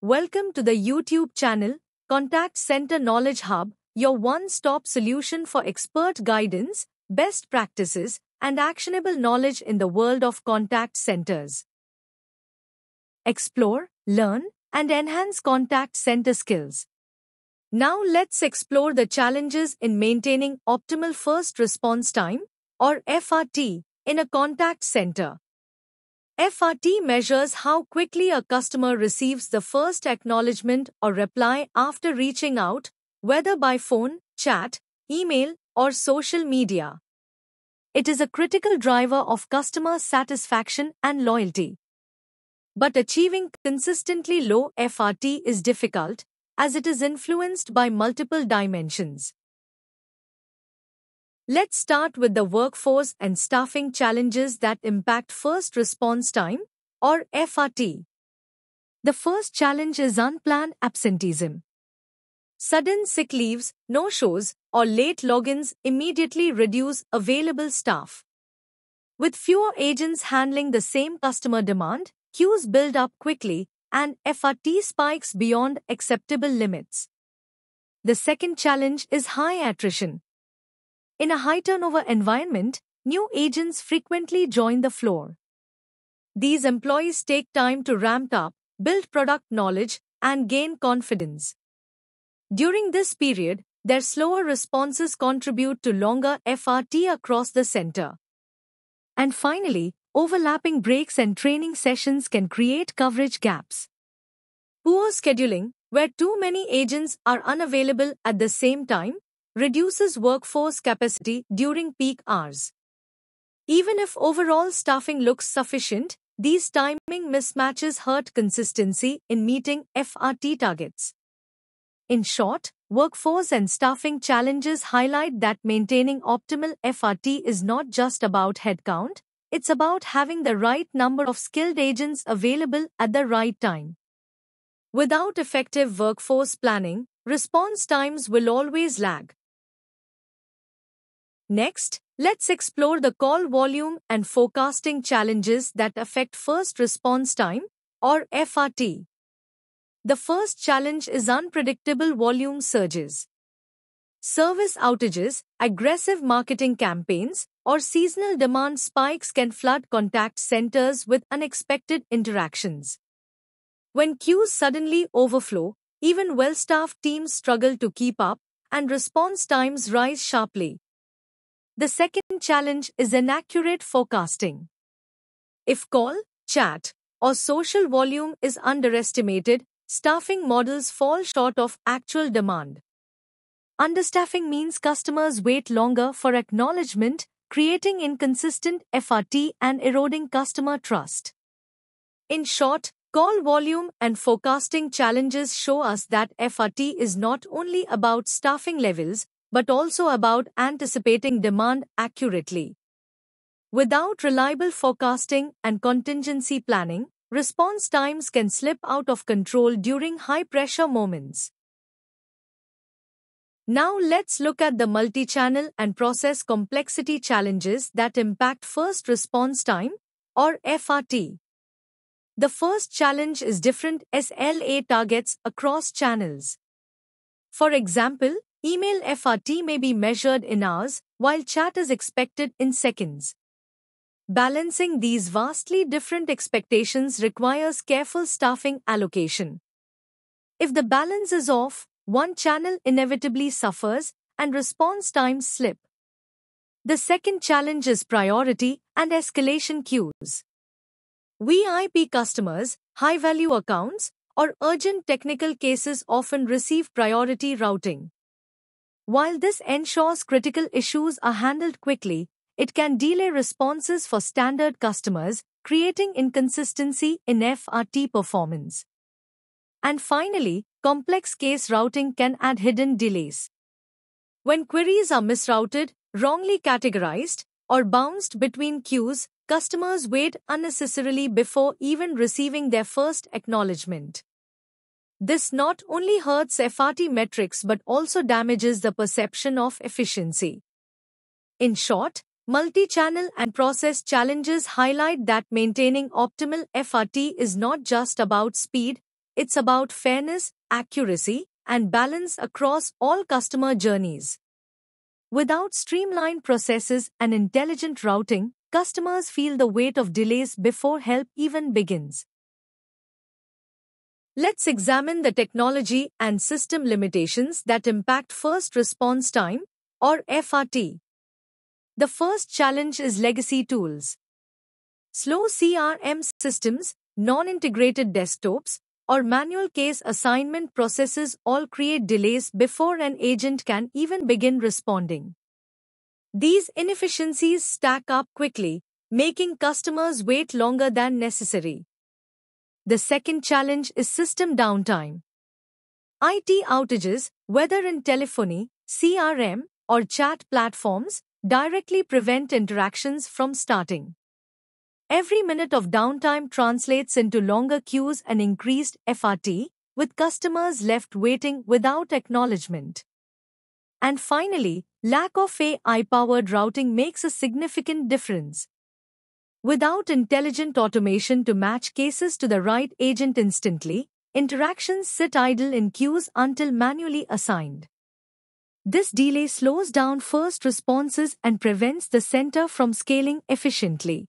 Welcome to the YouTube channel, Contact Center Knowledge Hub, your one-stop solution for expert guidance, best practices, and actionable knowledge in the world of contact centers. Explore, learn, and enhance contact center skills. Now let's explore the challenges in maintaining optimal first response time, or FRT, in a contact center. FRT measures how quickly a customer receives the first acknowledgement or reply after reaching out, whether by phone, chat, email, or social media. It is a critical driver of customer satisfaction and loyalty. But achieving consistently low FRT is difficult, as it is influenced by multiple dimensions. Let's start with the workforce and staffing challenges that impact first response time, or FRT. The first challenge is unplanned absenteeism. Sudden sick leaves, no-shows, or late logins immediately reduce available staff. With fewer agents handling the same customer demand, queues build up quickly, and FRT spikes beyond acceptable limits. The second challenge is high attrition. In a high-turnover environment, new agents frequently join the floor. These employees take time to ramp up, build product knowledge, and gain confidence. During this period, their slower responses contribute to longer FRT across the center. And finally, overlapping breaks and training sessions can create coverage gaps. Poor scheduling, where too many agents are unavailable at the same time, reduces workforce capacity during peak hours. Even if overall staffing looks sufficient, these timing mismatches hurt consistency in meeting FRT targets. In short, workforce and staffing challenges highlight that maintaining optimal FRT is not just about headcount, it's about having the right number of skilled agents available at the right time. Without effective workforce planning, response times will always lag. Next, let's explore the call volume and forecasting challenges that affect first response time, or FRT. The first challenge is unpredictable volume surges. Service outages, aggressive marketing campaigns, or seasonal demand spikes can flood contact centers with unexpected interactions. When queues suddenly overflow, even well-staffed teams struggle to keep up, and response times rise sharply. The second challenge is inaccurate forecasting. If call, chat, or social volume is underestimated, staffing models fall short of actual demand. Understaffing means customers wait longer for acknowledgement, creating inconsistent FRT and eroding customer trust. In short, call volume and forecasting challenges show us that FRT is not only about staffing levels, but also about anticipating demand accurately. Without reliable forecasting and contingency planning, response times can slip out of control during high-pressure moments. Now let's look at the multi-channel and process complexity challenges that impact first response time, or FRT. The first challenge is different SLA targets across channels. For example, email FRT may be measured in hours, while chat is expected in seconds. Balancing these vastly different expectations requires careful staffing allocation. If the balance is off, one channel inevitably suffers, and response times slip. The second challenge is priority and escalation queues. VIP customers, high-value accounts, or urgent technical cases often receive priority routing. While this ensures critical issues are handled quickly, it can delay responses for standard customers, creating inconsistency in FRT performance. And finally, complex case routing can add hidden delays. When queries are misrouted, wrongly categorized, or bounced between queues, customers wait unnecessarily before even receiving their first acknowledgement. This not only hurts FRT metrics but also damages the perception of efficiency. In short, multi-channel and process challenges highlight that maintaining optimal FRT is not just about speed, it's about fairness, accuracy, and balance across all customer journeys. Without streamlined processes and intelligent routing, customers feel the weight of delays before help even begins. Let's examine the technology and system limitations that impact first response time, or FRT. The first challenge is legacy tools. Slow CRM systems, non-integrated desktops, or manual case assignment processes all create delays before an agent can even begin responding. These inefficiencies stack up quickly, making customers wait longer than necessary. The second challenge is system downtime. IT outages, whether in telephony, CRM, or chat platforms, directly prevent interactions from starting. Every minute of downtime translates into longer queues and increased FRT, with customers left waiting without acknowledgement. And finally, lack of AI-powered routing makes a significant difference. Without intelligent automation to match cases to the right agent instantly, interactions sit idle in queues until manually assigned. This delay slows down first responses and prevents the center from scaling efficiently.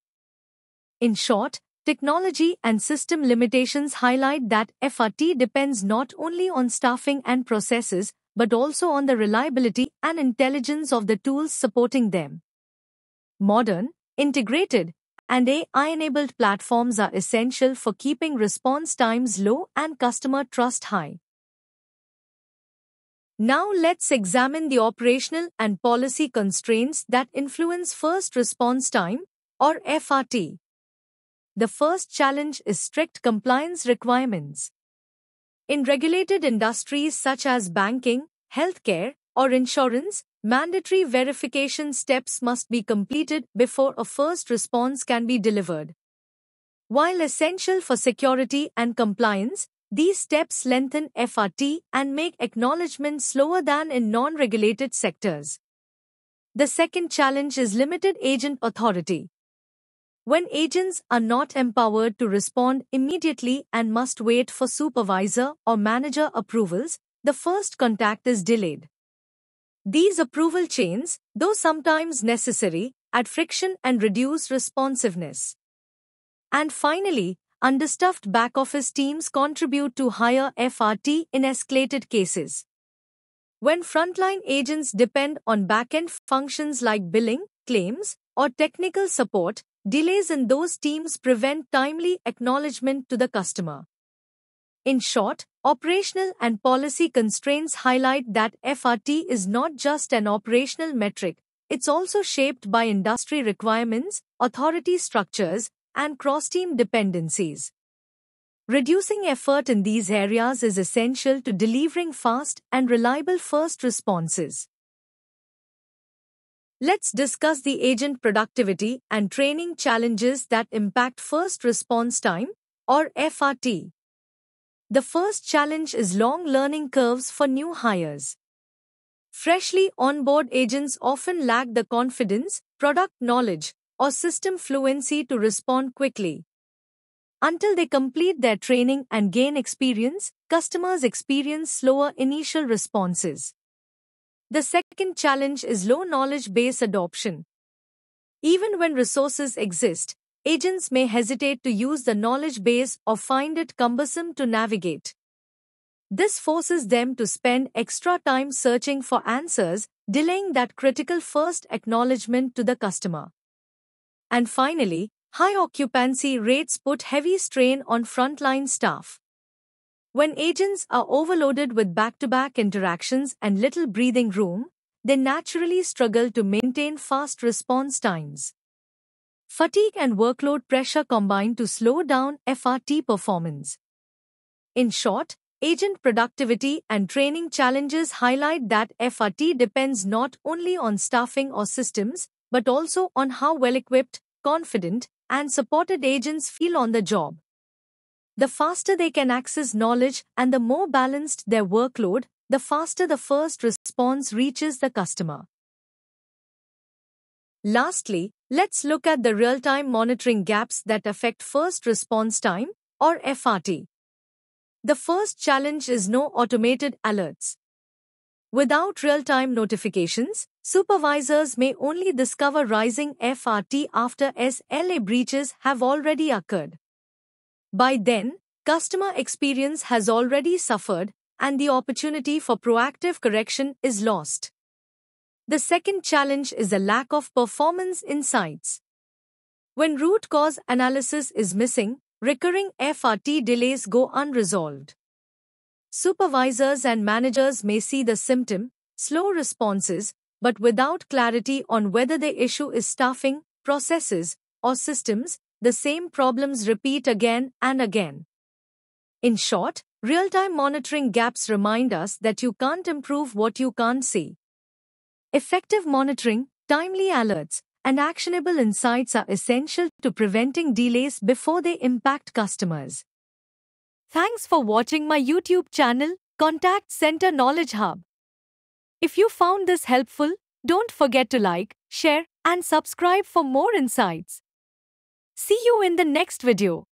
In short, technology and system limitations highlight that FRT depends not only on staffing and processes, but also on the reliability and intelligence of the tools supporting them. Modern, integrated, and AI-enabled platforms are essential for keeping response times low and customer trust high. Now let's examine the operational and policy constraints that influence first response time, or FRT. The first challenge is strict compliance requirements. In regulated industries such as banking, healthcare, or insurance, mandatory verification steps must be completed before a first response can be delivered. While essential for security and compliance, these steps lengthen FRT and make acknowledgement slower than in non-regulated sectors. The second challenge is limited agent authority. When agents are not empowered to respond immediately and must wait for supervisor or manager approvals, the first contact is delayed. These approval chains, though sometimes necessary, add friction and reduce responsiveness. And finally, understaffed back-office teams contribute to higher FRT in escalated cases. When frontline agents depend on back-end functions like billing, claims, or technical support, delays in those teams prevent timely acknowledgement to the customer. In short, operational and policy constraints highlight that FRT is not just an operational metric, it's also shaped by industry requirements, authority structures, and cross-team dependencies. Reducing effort in these areas is essential to delivering fast and reliable first responses. Let's discuss the agent productivity and training challenges that impact first response time, or FRT. The first challenge is long learning curves for new hires. Freshly onboard agents often lack the confidence, product knowledge, or system fluency to respond quickly. Until they complete their training and gain experience, customers experience slower initial responses. The second challenge is low knowledge base adoption. Even when resources exist, agents may hesitate to use the knowledge base or find it cumbersome to navigate. This forces them to spend extra time searching for answers, delaying that critical first acknowledgement to the customer. And finally, high occupancy rates put heavy strain on frontline staff. When agents are overloaded with back-to-back interactions and little breathing room, they naturally struggle to maintain fast response times. Fatigue and workload pressure combine to slow down FRT performance. In short, agent productivity and training challenges highlight that FRT depends not only on staffing or systems, but also on how well-equipped, confident, and supported agents feel on the job. The faster they can access knowledge and the more balanced their workload, the faster the first response reaches the customer. Lastly, let's look at the real-time monitoring gaps that affect first response time, or FRT. The first challenge is no automated alerts. Without real-time notifications, supervisors may only discover rising FRT after SLA breaches have already occurred. By then, customer experience has already suffered, and the opportunity for proactive correction is lost. The second challenge is a lack of performance insights. When root cause analysis is missing, recurring FRT delays go unresolved. Supervisors and managers may see the symptom, slow responses, but without clarity on whether the issue is staffing, processes, or systems, the same problems repeat again and again. In short, real-time monitoring gaps remind us that you can't improve what you can't see. Effective monitoring, timely alerts, and actionable insights are essential to preventing delays before they impact customers. Thanks for watching my YouTube channel, Contact Center Knowledge Hub. If you found this helpful, don't forget to like, share, and subscribe for more insights. See you in the next video.